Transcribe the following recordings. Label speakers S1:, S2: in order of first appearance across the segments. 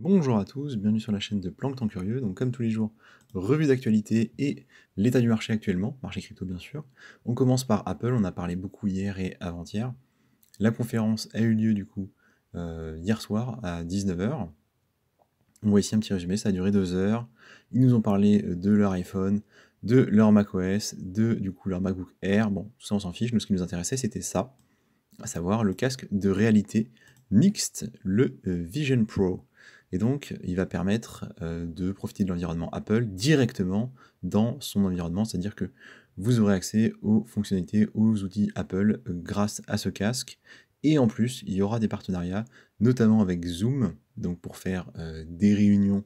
S1: Bonjour à tous, bienvenue sur la chaîne de Plancton Curieux. Donc comme tous les jours, revue d'actualité et l'état du marché actuellement, marché crypto bien sûr. On commence par Apple, on a parlé beaucoup hier et avant-hier. La conférence a eu lieu du coup hier soir à 19h. On voit ici un petit résumé, ça a duré 2 heures. Ils nous ont parlé de leur iPhone, de leur macOS, de du coup leur MacBook Air. Bon, tout ça on s'en fiche, nous ce qui nous intéressait c'était ça, à savoir le casque de réalité mixte, le Vision Pro. Et donc, il va permettre de profiter de l'environnement Apple directement dans son environnement, c'est-à-dire que vous aurez accès aux fonctionnalités, aux outils Apple grâce à ce casque. Et en plus, il y aura des partenariats, notamment avec Zoom, donc pour faire des réunions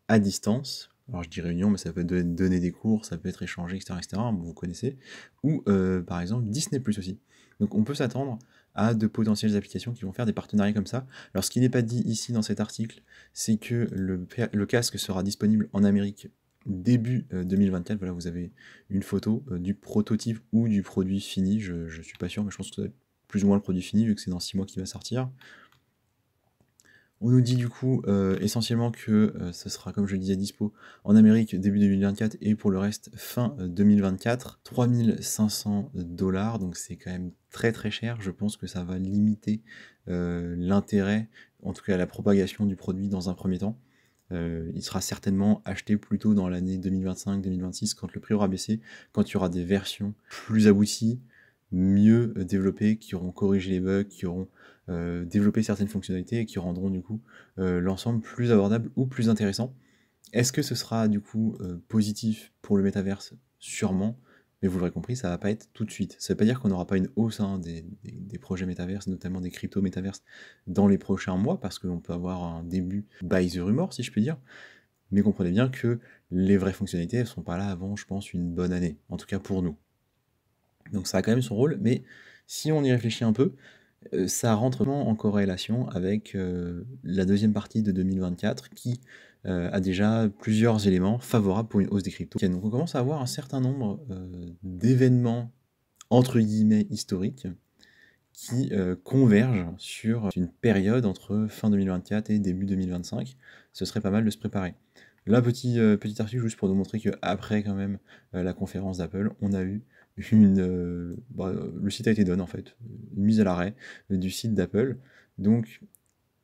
S1: à distance. Alors je dis réunion, mais ça peut être donner des cours, ça peut être échanger, etc., etc., vous connaissez. Ou par exemple Disney Plus aussi. Donc on peut s'attendre à de potentielles applications qui vont faire des partenariats comme ça. Alors ce qui n'est pas dit ici dans cet article, c'est que le casque sera disponible en Amérique début 2024. Voilà, vous avez une photo du prototype ou du produit fini. Je ne suis pas sûr, mais je pense que ça va être plus ou moins le produit fini, vu que c'est dans 6 mois qu'il va sortir. On nous dit du coup essentiellement que ce sera, comme je le disais, dispo en Amérique début 2024 et pour le reste fin 2024. 3500 $, donc c'est quand même très très cher. Je pense que ça va limiter l'intérêt, en tout cas la propagation du produit dans un premier temps. Il sera certainement acheté plutôt dans l'année 2025-2026 quand le prix aura baissé, quand il y aura des versions plus abouties, mieux développées, qui auront corrigé les bugs, qui auront développé certaines fonctionnalités et qui rendront du coup l'ensemble plus abordable ou plus intéressant. Est-ce que ce sera du coup positif pour le métaverse? Sûrement, mais vous l'aurez compris, ça va pas être tout de suite. Ça veut pas dire qu'on n'aura pas une hausse des projets métaverse, notamment des crypto métaverse, dans les prochains mois, parce qu'on peut avoir un début by the rumor, si je puis dire. Mais comprenez bien que les vraies fonctionnalités, elles sont pas là avant, je pense, une bonne année, en tout cas pour nous. Donc ça a quand même son rôle, mais si on y réfléchit un peu, ça rentre vraiment en corrélation avec la deuxième partie de 2024 qui a déjà plusieurs éléments favorables pour une hausse des cryptos. Ok, donc on commence à avoir un certain nombre d'événements entre guillemets historiques qui convergent sur une période entre fin 2024 et début 2025. Ce serait pas mal de se préparer. Là, petit article juste pour nous montrer qu'après quand même la conférence d'Apple, on a eu le site a été done en fait, une mise à l'arrêt du site d'Apple. Donc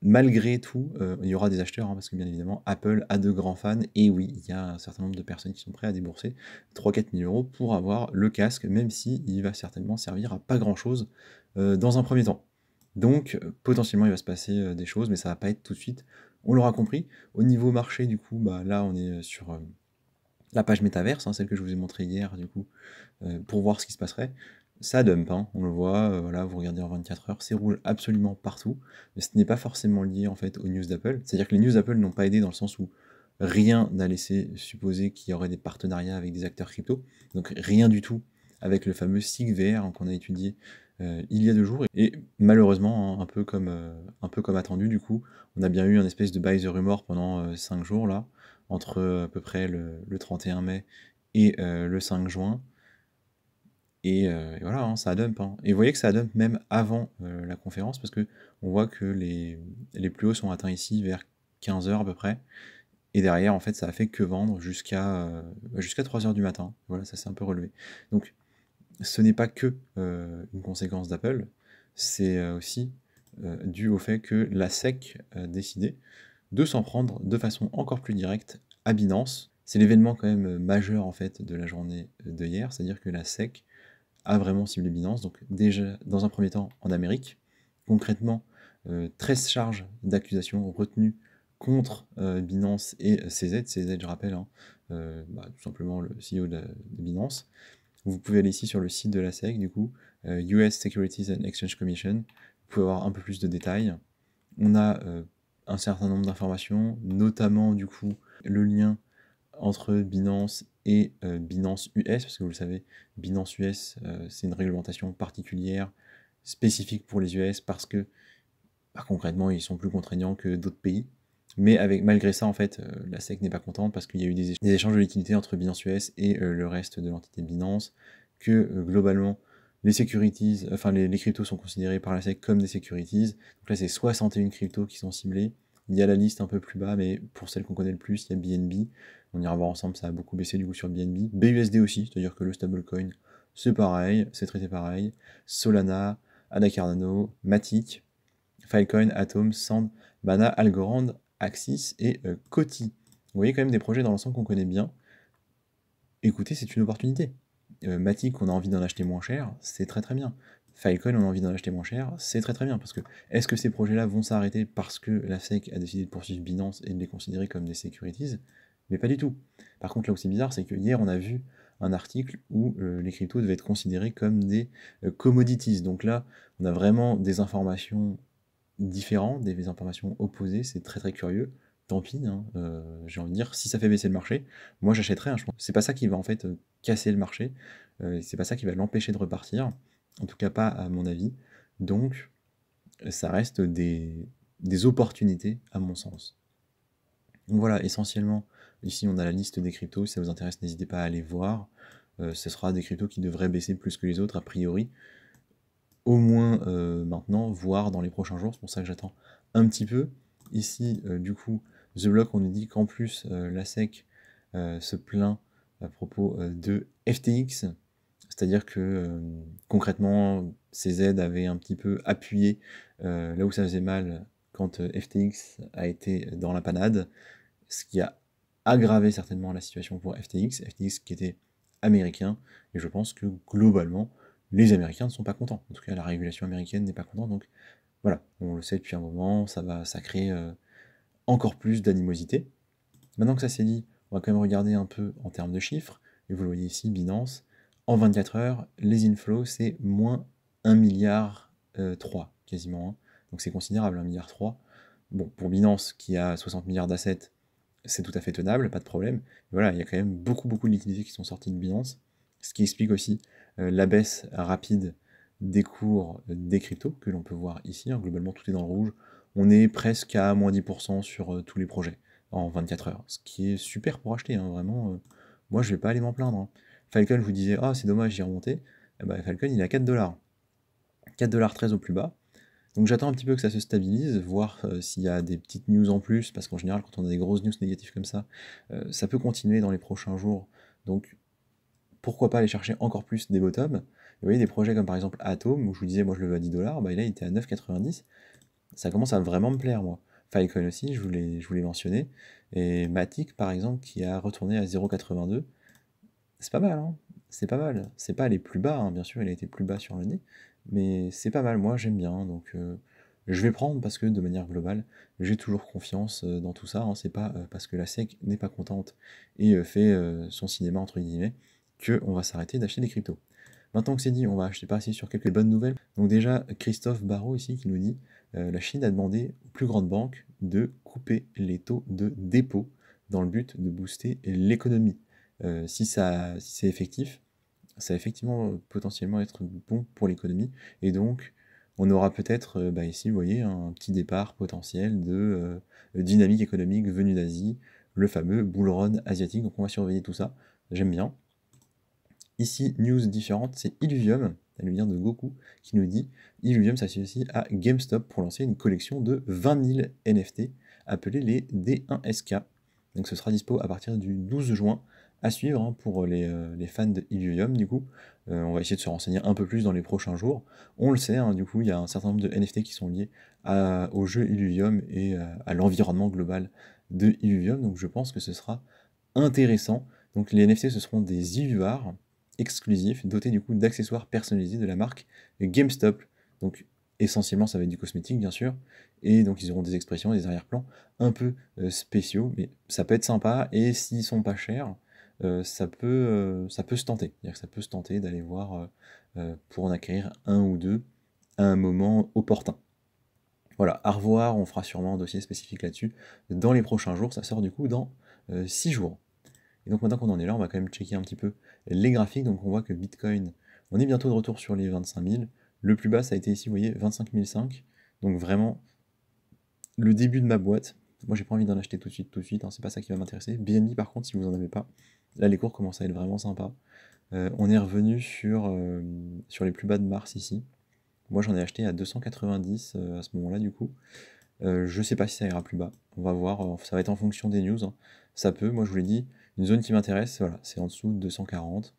S1: malgré tout, il y aura des acheteurs, hein, parce que bien évidemment, Apple a de grands fans, et oui, il y a un certain nombre de personnes qui sont prêtes à débourser 3-4 000 € pour avoir le casque, même si il va certainement servir à pas grand-chose dans un premier temps. Donc, potentiellement, il va se passer des choses, mais ça va pas être tout de suite. On l'aura compris. Au niveau marché, du coup, bah, là, on est sur la page métaverse, hein, celle que je vous ai montrée hier, du coup, pour voir ce qui se passerait. Ça dump, hein, on le voit, voilà, vous regardez en 24 heures, c'est rouge absolument partout, mais ce n'est pas forcément lié en fait aux news d'Apple. C'est-à-dire que les news d'Apple n'ont pas aidé dans le sens où rien n'a laissé supposer qu'il y aurait des partenariats avec des acteurs crypto, donc rien du tout avec le fameux SIG-VR, hein, qu'on a étudié il y a 2 jours, et malheureusement, hein, un peu comme attendu du coup, on a bien eu un espèce de buy the rumor pendant 5 jours là, entre à peu près le 31 mai et le 5 juin, et voilà, hein, ça dump, hein. Et vous voyez que ça dump même avant la conférence, parce que on voit que les plus hauts sont atteints ici vers 15 h à peu près, et derrière, en fait, ça a fait que vendre jusqu'à 3 h du matin. Voilà, ça s'est un peu relevé. Donc, ce n'est pas que une conséquence d'Apple, c'est aussi dû au fait que la SEC a décidé de s'en prendre de façon encore plus directe à Binance. C'est l'événement quand même majeur en fait de la journée de hier, c'est-à-dire que la SEC a vraiment ciblé Binance. Donc déjà, dans un premier temps, en Amérique, concrètement, 13 charges d'accusation retenues contre Binance et CZ. CZ, je rappelle, hein, tout simplement le CEO de Binance. Vous pouvez aller ici sur le site de la SEC, du coup, US Securities and Exchange Commission. Vous pouvez avoir un peu plus de détails. On a un certain nombre d'informations, notamment du coup le lien entre Binance et Binance US, parce que vous le savez, Binance US, c'est une réglementation particulière, spécifique pour les US, parce que concrètement, ils sont plus contraignants que d'autres pays. Mais malgré ça, en fait, la SEC n'est pas contente parce qu'il y a eu des échanges de liquidités entre Binance US et le reste de l'entité Binance, que globalement, les cryptos sont considérés par la SEC comme des securities. Donc là, c'est 61 cryptos qui sont ciblés, Il y a la liste un peu plus bas, mais pour celle qu'on connaît le plus, il y a BNB. On ira voir ensemble, ça a beaucoup baissé du coup sur BNB. BUSD aussi, c'est-à-dire que le stablecoin, c'est pareil, c'est traité pareil. Solana, ADA Cardano, Matic, Filecoin, Atom, Sand, Mana, Algorand, Axis et Coty. Vous voyez quand même des projets dans l'ensemble qu'on connaît bien. Écoutez, c'est une opportunité. Matic, on a envie d'en acheter moins cher, c'est très très bien. Filecoin, on a envie d'en acheter moins cher, c'est très très bien. Parce que est-ce que ces projets-là vont s'arrêter parce que la SEC a décidé de poursuivre Binance et de les considérer comme des securities? Mais pas du tout. Par contre, là où c'est bizarre, c'est que hier, on a vu un article où les cryptos devaient être considérés comme des commodities. Donc là, on a vraiment des informations différentes, des informations opposées, c'est très très curieux. Tant pis, hein, j'ai envie de dire, si ça fait baisser le marché, moi j'achèterai, hein, je pense. C'est pas ça qui va en fait casser le marché, c'est pas ça qui va l'empêcher de repartir, en tout cas pas à mon avis. Donc ça reste des opportunités à mon sens. Donc voilà, essentiellement, ici on a la liste des cryptos, si ça vous intéresse, n'hésitez pas à aller voir. Ce sera des cryptos qui devraient baisser plus que les autres, a priori. Au moins maintenant, voire dans les prochains jours, c'est pour ça que j'attends un petit peu. Ici, du coup, The Block, on nous dit qu'en plus, la SEC se plaint à propos de FTX, c'est-à-dire que concrètement, ces aides avaient un petit peu appuyé là où ça faisait mal quand FTX a été dans la panade, ce qui a aggravé certainement la situation pour FTX, FTX qui était américain, et je pense que globalement, les Américains ne sont pas contents. En tout cas, la régulation américaine n'est pas contente, donc voilà, on le sait depuis un moment, ça crée encore plus d'animosité. Maintenant que ça c'est dit, on va quand même regarder un peu en termes de chiffres, et vous le voyez ici, Binance, en 24 heures, les inflows, c'est moins 1,3 milliard, quasiment, hein. Donc c'est considérable, 1,3 milliard. Bon, pour Binance, qui a 60 milliards d'assets, c'est tout à fait tenable, pas de problème. Mais voilà, il y a quand même beaucoup de liquidités qui sont sorties de Binance, ce qui explique aussi la baisse rapide des cours des cryptos que l'on peut voir ici, hein. Globalement, tout est dans le rouge. On est presque à moins 10% sur tous les projets en 24 heures, ce qui est super pour acheter, hein, vraiment. Moi, je vais pas aller m'en plaindre, hein. Falcon, je vous disais, ah, c'est dommage, j'y remonté. Eh ben, Falcon, il est à 4$. 4,13$ au plus bas. Donc j'attends un petit peu que ça se stabilise, voir s'il y a des petites news en plus, parce qu'en général, quand on a des grosses news négatives comme ça peut continuer dans les prochains jours. Donc pourquoi pas aller chercher encore plus des bottoms. Vous voyez, des projets comme par exemple Atom, où je vous disais, moi je le veux à 10$, bah là il était à 9,90$. Ça commence à vraiment me plaire, moi. Filecoin aussi, je vous l'ai mentionné. Et Matic, par exemple, qui a retourné à 0,82. C'est pas mal, hein. C'est pas mal. C'est pas les plus bas, hein, bien sûr, il a été plus bas sur le nez. Mais c'est pas mal, moi j'aime bien. Donc je vais prendre parce que de manière globale, j'ai toujours confiance dans tout ça, hein. C'est pas parce que la SEC n'est pas contente et fait son cinéma, entre guillemets, qu'on va s'arrêter d'acheter des cryptos. Maintenant que c'est dit, on va acheter passer sur quelques bonnes nouvelles. Donc déjà, Christophe Barrault ici qui nous dit la Chine a demandé aux plus grandes banques de couper les taux de dépôt dans le but de booster l'économie. Si c'est effectif, ça va effectivement potentiellement être bon pour l'économie. Et donc, on aura peut-être ici, vous voyez, un petit départ potentiel de dynamique économique venue d'Asie, le fameux bull run asiatique. Donc on va surveiller tout ça. J'aime bien. Ici, news différente, c'est Illuvium, elle vient de Goku, qui nous dit Illuvium s'associe à GameStop pour lancer une collection de 20 000 NFT appelés les D1SK. Donc ce sera dispo à partir du 12 juin, à suivre hein, pour les fans de Illuvium du coup. On va essayer de se renseigner un peu plus dans les prochains jours. On le sait, hein, du coup, il y a un certain nombre de NFT qui sont liés au jeu Illuvium et à l'environnement global de Illuvium, donc je pense que ce sera intéressant. Donc les NFT, ce seront des Illuvars exclusifs, dotés du coup d'accessoires personnalisés de la marque GameStop. Donc essentiellement ça va être du cosmétique bien sûr, et donc ils auront des expressions, des arrière-plans un peu spéciaux, mais ça peut être sympa, et s'ils sont pas chers, ça peut se tenter. C'est-à-dire que ça peut se tenter d'aller voir pour en acquérir un ou deux à un moment opportun. Voilà, à revoir, on fera sûrement un dossier spécifique là-dessus dans les prochains jours, ça sort du coup dans 6 jours. Et donc maintenant qu'on en est là, on va quand même checker un petit peu les graphiques. Donc on voit que Bitcoin, on est bientôt de retour sur les 25 000. Le plus bas, ça a été ici, vous voyez, 25 500. Donc vraiment, le début de ma boîte. Moi, j'ai pas envie d'en acheter tout de suite, hein, c'est pas ça qui va m'intéresser. BNB, par contre, si vous en avez pas, là, les cours commencent à être vraiment sympas. On est revenu sur les plus bas de mars ici. Moi, j'en ai acheté à 290 à ce moment-là, du coup. Je sais pas si ça ira plus bas. On va voir, ça va être en fonction des news, hein. Ça peut, moi je vous l'ai dit, une zone qui m'intéresse, voilà, c'est en dessous de 240.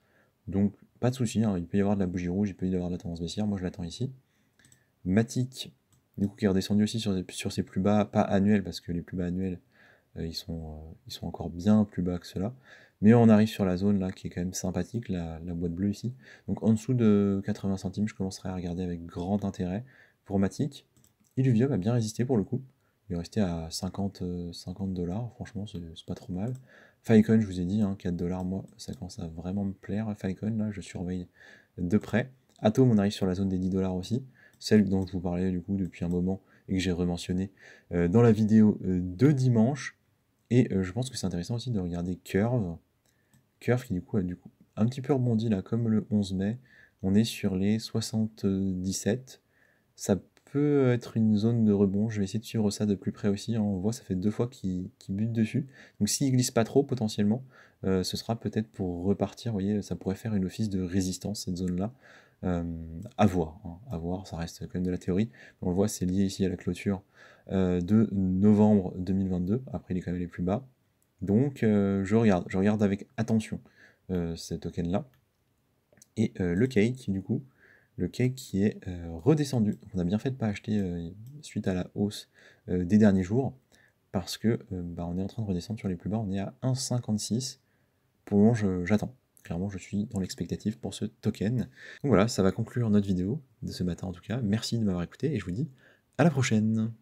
S1: Donc pas de souci, hein, il peut y avoir de la bougie rouge, il peut y avoir de la tendance baissière, moi je l'attends ici. Matic, du coup qui est redescendu aussi sur ses plus bas, pas annuels, parce que les plus bas annuels, ils sont encore bien plus bas que ceux-là. Mais on arrive sur la zone là qui est quand même sympathique, la boîte bleue ici. Donc en dessous de 80 centimes, je commencerai à regarder avec grand intérêt pour Matic. Illuvium a bien résisté pour le coup. Il est resté à 50 $, franchement c'est pas trop mal. Filecoin, je vous ai dit, hein, 4 $, moi ça commence à vraiment me plaire. Filecoin, là je surveille de près. Atom, on arrive sur la zone des 10 $ aussi, celle dont je vous parlais du coup depuis un moment et que j'ai rementionné dans la vidéo de dimanche. Et je pense que c'est intéressant aussi de regarder Curve. Curve qui du coup a un petit peu rebondi là comme le 11 mai. On est sur les 77. Ça peut être une zone de rebond. Je vais essayer de suivre ça de plus près aussi, hein. On voit ça fait 2 fois qu'il bute dessus. Donc s'il glisse pas trop potentiellement, ce sera peut-être pour repartir. Vous voyez, ça pourrait faire une office de résistance cette zone-là. À voir, hein, à voir, ça reste quand même de la théorie. On le voit, c'est lié ici à la clôture de novembre 2022. Après, il est quand même les plus bas. Donc je regarde avec attention ces tokens-là. Et le cake, du coup, le cake qui est redescendu. On a bien fait de ne pas acheter suite à la hausse des derniers jours, parce que bah, on est en train de redescendre sur les plus bas, on est à 1,56. Pour le moment, j'attends. Clairement, je suis dans l'expectative pour ce token. Donc voilà, ça va conclure notre vidéo de ce matin en tout cas. Merci de m'avoir écouté et je vous dis à la prochaine.